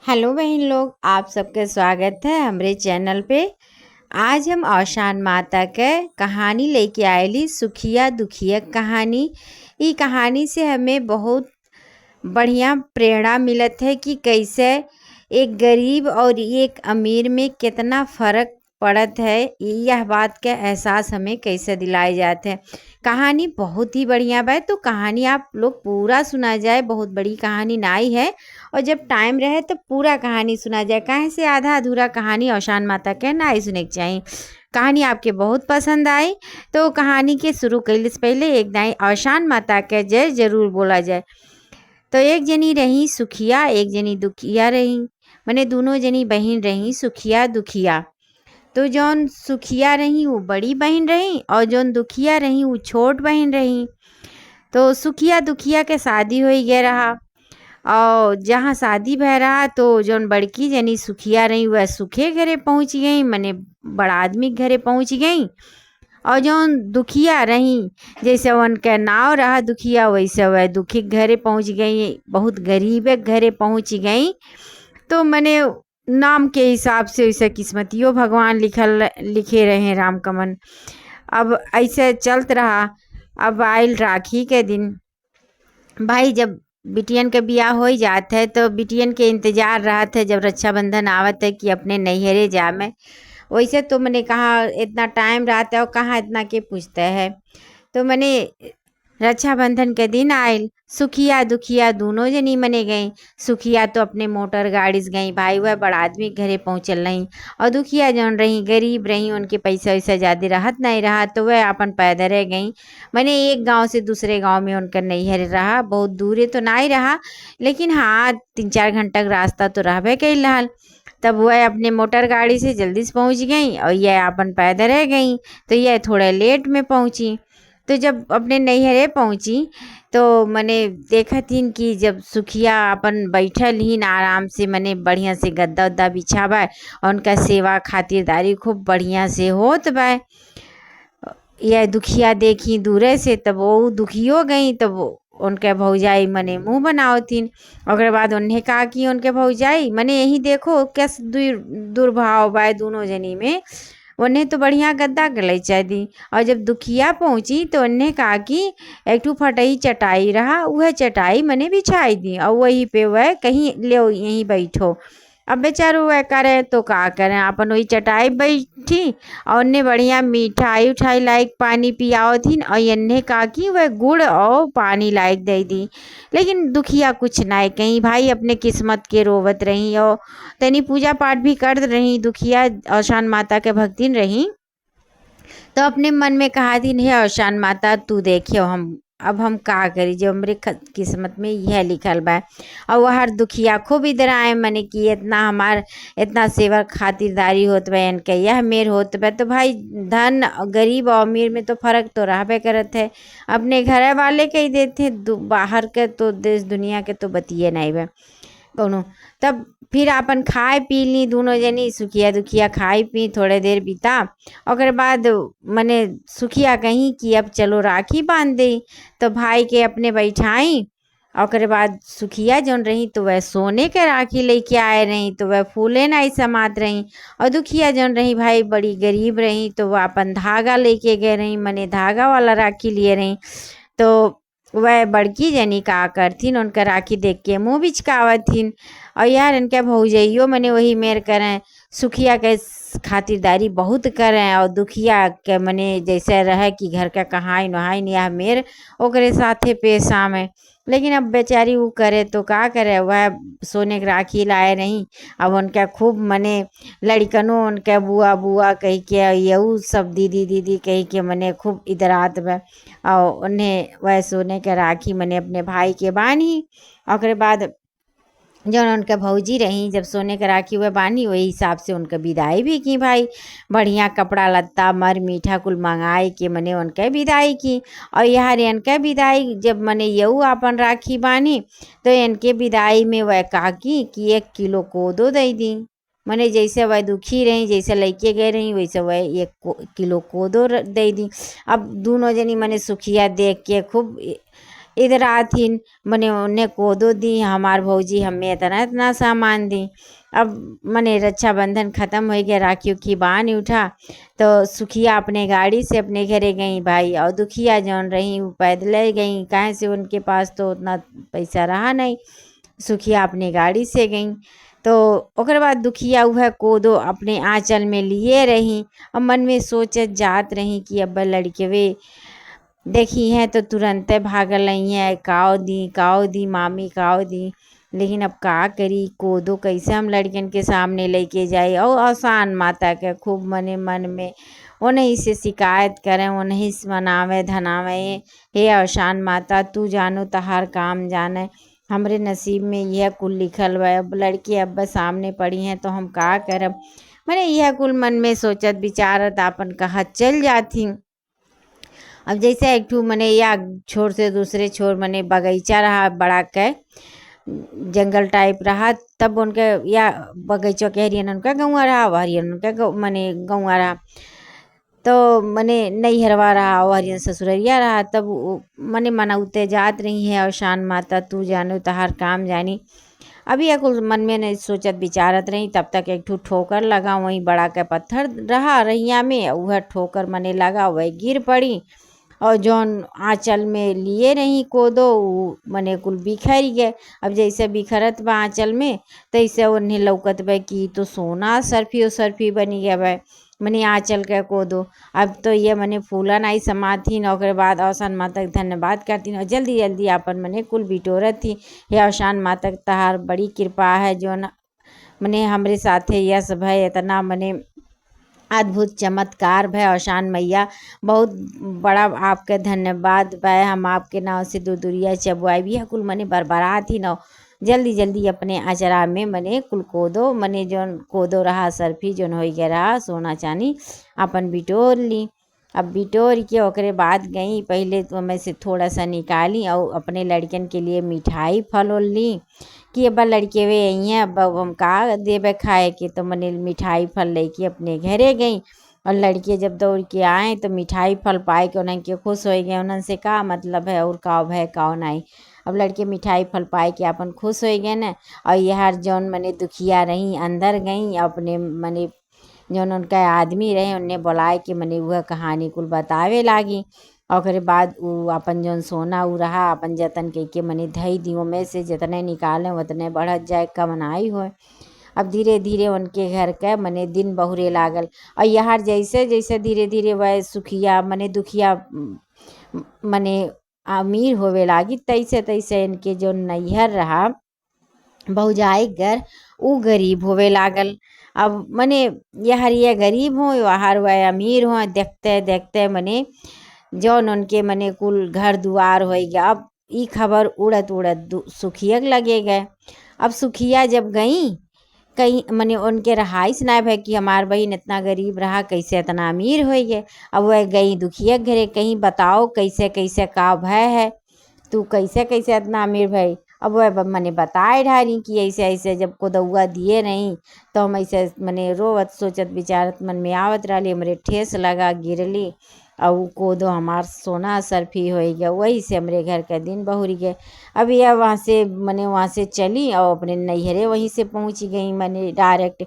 Hello बहन लोग, आप सबका स्वागत है हमारे चैनल पे। आज हम औशान माता के कहानी लेके आएली, सुखिया दुखिया कहानी। ये कहानी से हमें बहुत बढ़िया प्रेरणा मिलत है कि कैसे एक गरीब और एक अमीर में कितना फ़र्क पड़त है। यह बात का एहसास हमें कैसे दिलाए जाते हैं। कहानी बहुत ही बढ़िया बा, तो कहानी आप लोग पूरा सुना जाए। बहुत बड़ी कहानी नाई है, और जब टाइम रहे तो पूरा कहानी सुना जाए। काहे से आधा अधूरा कहानी औशान माता के नाई सुने के चाहिए। कहानी आपके बहुत पसंद आई तो कहानी के शुरू कैले से पहले एक दाई औशान माता के जय जरूर बोला जाए। तो एक जनी रही सुखिया, एक जनी दुखिया रही। मने दोनों जनी बहन रही, सुखिया दुखिया। तो जौन सुखिया रही वो बड़ी बहन रही, और जौन दुखिया रही वो छोट बहन रही। तो सुखिया दुखिया के शादी हो गया रहा, और जहाँ शादी भय रहा तो जौन बड़की जनी सुखिया रही वह सुखे घरे पहुँच गई, मने बड़ा आदमी के घरे पहुँच गई। और जौन दुखिया रही, जैसे उनका नाव रहा दुखिया, वैसे वह दुखी के घरे पहुँच गई, बहुत गरीब के घरे पहुँच गई। तो मने नाम के हिसाब से वैसे किस्मतियों भगवान लिखे रहे राम कमन। अब ऐसे चलत रहा। अब आयल राखी के दिन। भाई जब बिटियन के बियाह हो जात है तो बिटियन के इंतजार रहत है जब रक्षाबंधन आवत है कि अपने नैहरे जामे। वैसे तो मैंने कहा इतना टाइम रहता है और कहाँ इतना के पूछते हैं। तो मैंने रक्षाबंधन के दिन आयल, सुखिया दुखिया दोनों जनी मने गई। सुखिया तो अपने मोटर गाड़ी से गई, भाई वह बड़ा आदमी के घरे पहुँचल नहीं। और दुखिया जौन रही गरीब रही, उनके पैसा वैसा ज़्यादा रहत नहीं रहा, तो वह अपन पैदल गई। मैंने एक गांव से दूसरे गांव में उनका नैहर रहा, बहुत दूर तो नहीं रहा, लेकिन हाँ 3-4 घंटा का रास्ता तो रहबे कैल रहल। तब वह अपने मोटर गाड़ी से जल्दी से पहुंच गई और यह अपन पैदल रह गई, तो यह थोड़ा लेट में पहुंची। तो जब अपने नैहरे पहुंची तो मैंने देखा थीन कि जब सुखिया अपन बैठल ही आराम से, मने बढ़िया से गद्दा उद्दा बिछा बा, और उनका सेवा खातिरदारी खूब बढ़िया से होत बा। यह दुखिया देखी दूरे से, तब वो दुखियो गई। तब उनके भौजाई मने मुँह बनावतीन। ओकरे बाद उन्हें कहा कि उनके भौजाई मने यही देखो कैसे दुर्भाव बा दोनों जनी में। उन्हें तो बढ़िया गद्दा गलैचा दी। और जब दुखिया पहुंची तो उन्हें कहा कि एक ठू फटई चटाई रहा, वह चटाई मने बिछाई दी, और वहीं पे वह कहीं ले यहीं बैठो। अब बेचारो वह करे तो का करें, अपन वही चटाई बैठी, और उन्हें बढ़िया मिठाई उठाई लाइक पानी पियाओ थी, और इन्हें कहा कि वह गुड़ और पानी लाइक दे दी। लेकिन दुखिया कुछ नहीं कहीं, भाई अपने किस्मत के रोवत रही, और तनी पूजा पाठ भी कर रही। दुखिया औशान माता के भक्तिन रही, तो अपने मन में कहा थी हे औशान माता तू देखियो अब हम का करी, जो हमरे किस्मत में यह लिखल बा। और वह दुखिया खूब इधर आए, मने कि इतना हमार इतना सेवा खातिरदारी होत बा, इनके यह मेर होत बा। तो भाई धन गरीब और अमीर में तो फर्क तो रहबे करत है। अपने घर वाले कही देते, बाहर के तो देश दुनिया के तो बतिए नहीं बा कौनो। तब फिर अपन खाए पी ली दोनों जनी, सुखिया दुखिया खाई पी थोड़े देर बिता। और बाद मने सुखिया कहीं कि अब चलो राखी बांध दे। तो भाई के अपने बैठाई। और बाद सुखिया जौन रही तो वह सोने के राखी लेके आए रही, तो वह फूले नहीं समात रही। और दुखिया जौन रही भाई बड़ी गरीब रही, तो वह अपन धागा लेके गए रही, मने धागा वाला राखी लिए रही। तो वह बड़की जनी का करथिन, उनका राखी देख के मुँह बिचकावथिन। और यार इनके भौजैयो मने वही मेर करें, सुखिया के खातिरदारी बहुत करें, और दुखिया के मने जैसे रहे कि घर का कहाई नहाई यह मेर ओकरे साथे पेश आवे। लेकिन अब बेचारी वो करे तो का करे, वह सोने के राखी लाए नहीं। अब उनका खूब मने लड़कनों उनके बुआ बुआ कह के, यू सब दीदी दीदी कह के मने खूब इधर आत बा। और उन्हें वह सोने के राखी मने अपने भाई के बानी। और बाद जौन उनका भौजी रही, जब सोने के राखी हुए बानी वही हिसाब से उनका विदाई भी की भाई। बढ़िया कपड़ा लत्ता मर मीठा कुल मंगाए के मने उनके विदाई की। और यहाँ इनके विदाई जब मने यऊ अपन राखी बानी, तो इनके विदाई में वह कहा कि 1 किलो कोदो दे दी। मने जैसे वह दुखी रही, जैसे लैके गए रही, वैसे वह 1 किलो कोदो दे दी। अब दोनों जनी मने सुखिया देख के खूब इधर आथिन मने उन्हें कोदो दी, हमार भौजी हमें इतना इतना सामान दी। अब मने रक्षाबंधन ख़त्म हो गया, राखी उखी बांध उठा तो सुखिया अपने गाड़ी से अपने घरे गई भाई, और दुखिया जौन रही वो पैदल गई, काहे से उनके पास तो उतना पैसा रहा नहीं। सुखिया अपने गाड़ी से गई तो ओकर बाद दुखिया वह कोदो अपने आंचल में लिए रही, और मन में सोचत जात रही कि अब लड़केवे देखी है तो तुरंते भागल नहीं है, काओ दी मामी काओ दी। लेकिन अब का करी, कोदो कैसे हम लड़कन के सामने लेके जाए, और आसान माता के खूब मने मन में उन्हीं से शिकायत करें, उन्हीं से मनावे धनावे, हे आसान माता तू जानो तहार काम जाने, हमरे नसीब में यह कुल लिखल बा, अब लड़की अब सामने पड़ी हैं तो हम का करब। मैंने यह कुल मन में सोचत विचारत आपन कहा चल जाती। अब जैसे एक ठू मने या छोर से दूसरे छोर मने बगीचा रहा बड़ा के, जंगल टाइप रहा, तब उनके या बगीचा के हरियन उनका गौवा रहा, हरियन उनका मने गौवा रहा, तो मने नैहरवा रहा और हरियन ससुररिया रहा। तब मने मनौते जात रही है, और शान माता तू जानो तहार काम जानी। अभी एक मन में नहीं सोचत विचारत रही, तब तक एक ठू ठोकर लगा, वहीं बड़ा के पत्थर रहा रहिया में, वह ठोकर मने लगा वह गिर पड़ी, और जौन आंचल में लिए रही कोदो मने कुल बिखर गए। अब जैसे बिखरत बा आंचल में, तैसे उन्हें लौकत बा कि तो सोना सर्फी बनी गया बा मने आंचल के कोदो। अब तो ये मने फूला नहीं समाथीन, और बाद अवसान माता के धन्यवाद करतीन, और जल्दी जल्दी अपन मने कुल बिटोरत थी। हे अवसान माता तहार बड़ी कृपा है, जौन मने हमरे साथे यह सब है, इतना मने अद्भुत चमत्कार भय अवसान मैया, बहुत बड़ा आपके धन्यवाद भय। हम आपके नाव से दूर दूरिया चबुआई भी है कुल मने बरबरा थी न, जल्दी जल्दी अपने अचरा में मने कुल कोदो मने जौन कोदो रहा सर्फी जौन हो गया रहा सोना चानी अपन बिटोर ली। अब बिटोर के ओकरे बाद गई, पहले तो मैं से थोड़ा सा निकाली और अपने लड़कन के लिए मिठाई फल उल ली कि अब लड़के वे यही हैं, अब हम का देवे खाए के, तो मैंने मिठाई फल लेके अपने घरे गई। और लड़के जब दौड़ के आए तो मिठाई फल पाए के उन्हें के खुश हो गए, उन्हें से का मतलब है और का है का नहीं। अब लड़के मिठाई फल पाए के अपन खुश हो गए न, और यार जौन मने दुखिया रही अंदर गई, अपने मने जौन उनका आदमी रहे उन्हें बुलाए के मने वह कहानी कुल बतावे लागी। और बाद उ अपन जौन सोना उ रहा अपन जतन के मने धई दियों में से जितने निकालें उतने बढ़त जाए कमनाई हो। अब धीरे धीरे उनके घर के मने दिन बहुरे लागल, और यार जैसे जैसे धीरे धीरे वह सुखिया मने दुखिया मने अमीर होवे लागी, तैसे तैसे इनके जो नैहर रहा भौजाई घर उ गरीब होवे लागल। अब मने यार ये गरीब हो यार वह अमीर हो, देखते देखते मने जौन उनके मने कुल घर दुआर हो गया। अब ई खबर उड़त उड़त सुखिया लगे गए। अब सुखिया जब गई कहीं मने उनके रहाइश ना भय कि हमार बहन इतना गरीब रहा कैसे इतना अमीर हो गए। अब वह गई दुखिया घरे, कहीं बताओ कैसे कैसे का भय है, तू कैसे कैसे इतना अमीर भाई। अब वह मने बताए ढारी कि ऐसे ऐसे जब को दौआ दिए नहीं तो हम ऐसे मने रोवत सोचत विचारत मन में आवत रही, हमरे ठेस लगा गिरली और कोदो हमार सोना सर्फी हो गया। वही से हमरे घर का दिन बहुरी गए। अब यह वहाँ से मने वहाँ से चली और अपने नैहरे वहीं से पहुँच गई मने डायरेक्ट।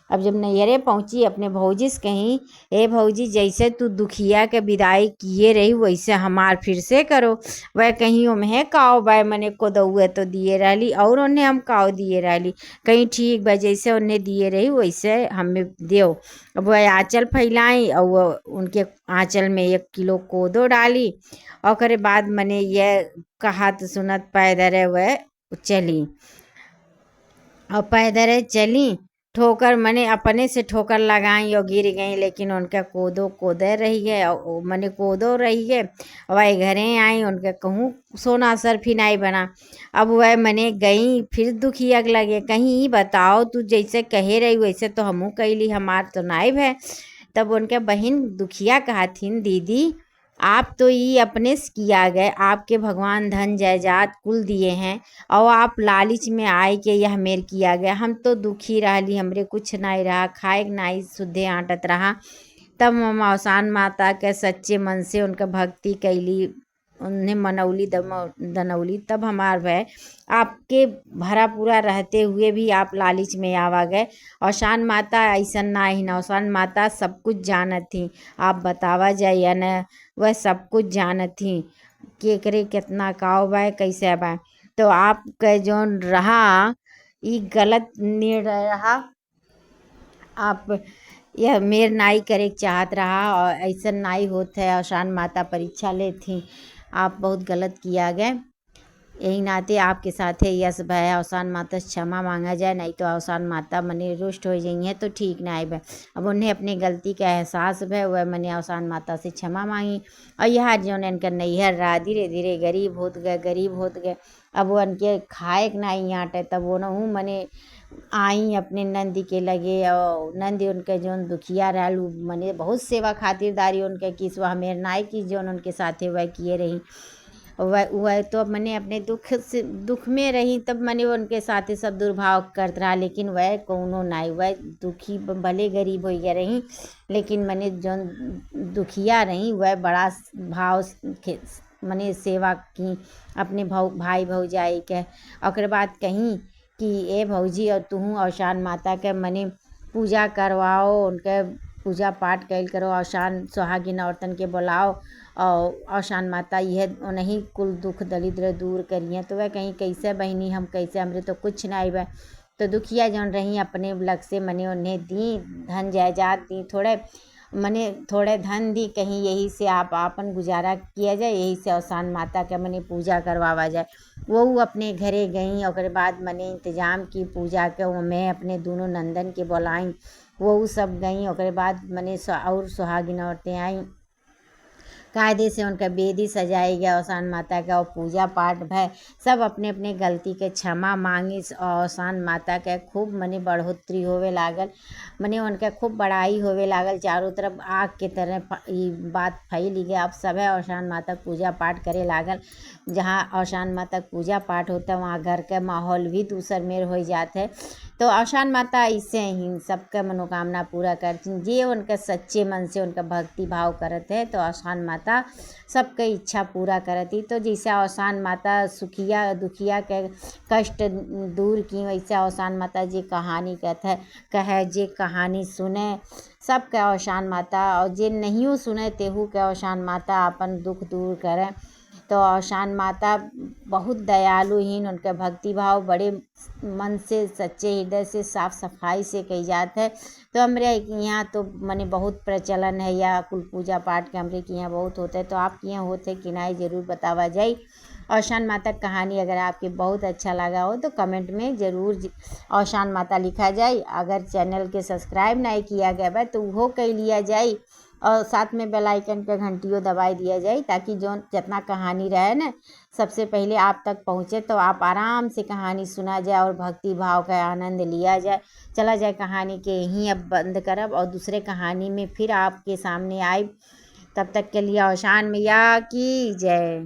अब जब नैहरे पहुँची अपने भौजी से कहीं, ए भौजी जैसे तू दुखिया के विदाई किए रही वैसे हमार फिर से करो। वह कहीं उन्हें काव बाय मने को दौए तो दिए रहली और उन्हें हम काव दिए रहली, कहीं ठीक बा जैसे उन्हें दिए रही वैसे हमें देव। अब वह आँचल फैलाई और वह उनके आँचल में 1 किलो कोदो डाली, और बाद मने यह कहा तो सुनत पैदरे वह चली। और पैदरे चली, ठोकर मने अपने से ठोकर लगाई और गिर गई, लेकिन उनका कोदो कोदे रही गए और मने कोदो रही गए। वह घरे आई, उनके कहूँ सोना सर्फी नहीं बना। अब वह मने गई फिर दुखिया लगे, कहीं बताओ तू जैसे कहे रही वैसे तो हमू कैली, हमार तो नाइब है। तब उनके बहन दुखिया कहथिन, दीदी आप तो ये अपने से किया गए, आपके भगवान धन जायदाद कुल दिए हैं और आप लालच में आए के यह मेर किया गया। हम तो दुखी रहली, हमरे कुछ नहीं रहा, खाए नहीं शुद्धे आटत रहा। तब हम अवसान माता के सच्चे मन से उनका भक्ति कैली, उन्हें मनौली दनौली, तब हमार भय आपके भरा पूरा रहते हुए भी आप लालच में आवा गए। औसान माता ऐसा ना ही ना, औसान माता सब कुछ जानत थी। आप बतावा जाए या न, वह सब कुछ जानत थी केकरे कितना काव बा कैसे बा। तो आपका जौन रहा ई गलत निर्णय रहा। आप यह मेर नाई करे के चाहत रहा और ऐसा नाई होत है। औसान माता परीक्षा ले थी, आप बहुत गलत किया गए। यही नाते आपके साथ है यस भय औसान माता से क्षमा मांगा जाए, नहीं तो औसान माता मने रुष्ट हो जाइए तो ठीक ना आए। अब उन्हें अपनी गलती का एहसास है, वह मैंने औसान माता से क्षमा मांगी। और यह जो इनका नैहर रहा धीरे धीरे गरीब होत गए। अब वो उनके खाए के नहीं आटे, तब वो नहूँ मने आई अपने नंदी के लगे। और नंदी उनके जौन दुखिया रहल मने बहुत सेवा खातिरदारी उनके की वह मेरे नाई की जौन उनके साथे वह किए रही। वह तो मैंने अपने दुख में रही, तब मैंने उनके साथ सब दुर्भाव करत रहा। लेकिन वह कोनो नाई, वह दुखी भले गरीब हो गया रही, लेकिन मैंने जो दुखिया रही वह बड़ा भाव मैंने सेवा की अपने भाई भौजाई के। और बाद कहीं कि ए भौजी और तुहूँ औसान माता के मने पूजा करवाओ, उनके पूजा पाठ कैल करो, औसान सुहागिन औरतन के बुलाओ और औसान माता यह उन्हीं कुल दुख दरिद्र दूर करिए। तो वह कहीं कैसे बहनी हम कैसे, हमरे तो कुछ ना आए। तो दुखिया जौन रही अपने लग से मने उन्हें दी धन जायदाद दी, थोड़े धन दी, कहीं यही से आप आपन गुजारा किया जाए, यही से औसान माता के मने पूजा करवावा जाए। वो अपने घरे गई और बाद मने इंतजाम की पूजा के। वो मैं अपने दोनों नंदन के बुलाई, वो सब गई। और बाद मने और सुहागिन औरतें आई, कायदे से उनका बेदी सजाई गया औसान माता का और पूजा पाठ भय। सब अपने अपने गलती के क्षमा मांगी और औसान माता के खूब मने बढ़ोतरी होवे लागल। मने उनका खूब बड़ाई होवे लागल, चारों तरफ आग के तरह ये बात फैल गया। अब सब है औसान माता पूजा पाठ करे लागल। जहाँ औसान माता पूजा पाठ होता है वहाँ घर का माहौल भी दूसर मेर हो जाता है। तो औसान माता ऐसे ही सबका मनोकामना पूरा करती, जे उनका सच्चे मन से उनका भक्ति भाव करते है तो औसान माता सबका इच्छा पूरा करती। तो जैसे औसान माता सुखिया दुखिया के कष्ट दूर की, वैसे औसान माता जी कहानी कहे जे कहानी सुने सबका औसान माता, और जे नहीं सुने तेहू के औसान माता अपन दुख दूर करे। तो औसान माता बहुत दयालुहीन, उनका भक्ति भाव बड़े मन से सच्चे हृदय से साफ सफाई से कही जाता है। तो हमारे यहाँ तो मने बहुत प्रचलन है या कुल पूजा पाठ के हमारे के यहाँ बहुत होता है। तो आपके यहाँ होते कि नहीं ज़रूर बतावा जाए। औसान माता कहानी अगर आपके बहुत अच्छा लगा हो तो कमेंट में ज़रूर औसान माता लिखा जाए। अगर चैनल के सब्सक्राइब नहीं किया गया है तो वो कर लिया जाए और साथ में बेल आइकन पे घंटियों दबाई दिया जाए, ताकि जो जितना कहानी रहे ना सबसे पहले आप तक पहुँचे, तो आप आराम से कहानी सुना जाए और भक्ति भाव का आनंद लिया जाए। चला जाए कहानी के यहीं अब बंद करब और दूसरे कहानी में फिर आपके सामने आए। तब तक के लिए औसान मैया की जय।